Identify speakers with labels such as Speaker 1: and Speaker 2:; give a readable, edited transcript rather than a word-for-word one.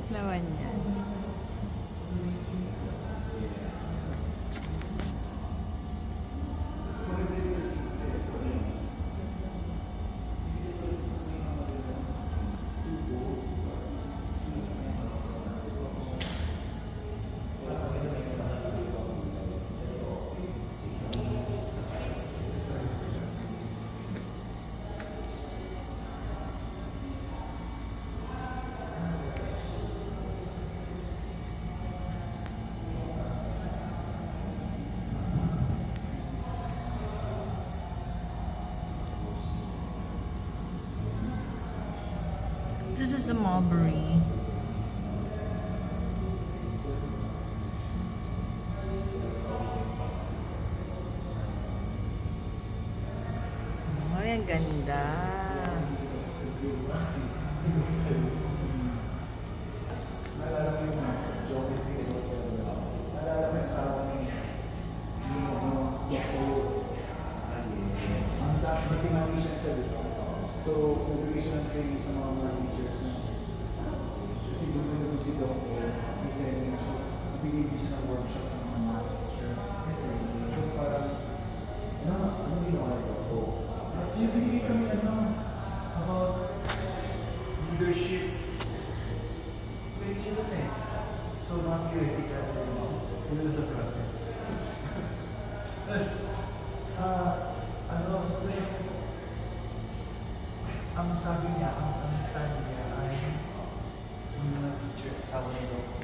Speaker 1: naman yan. This is the mulberry. Ay, ang ganda.
Speaker 2: So, motivational training sa mga teachers na kasi doon si Doc design siya, bigay siya ng workshop sa mga teacher. Tapos parang, ano ginawa ito? Yung binigay kami about leadership. Pwede siya doon eh. So, mga theoretical, this is the project. Tapos, ang sabi niya, ang stand niya ay yung mga teacher, asawa nito,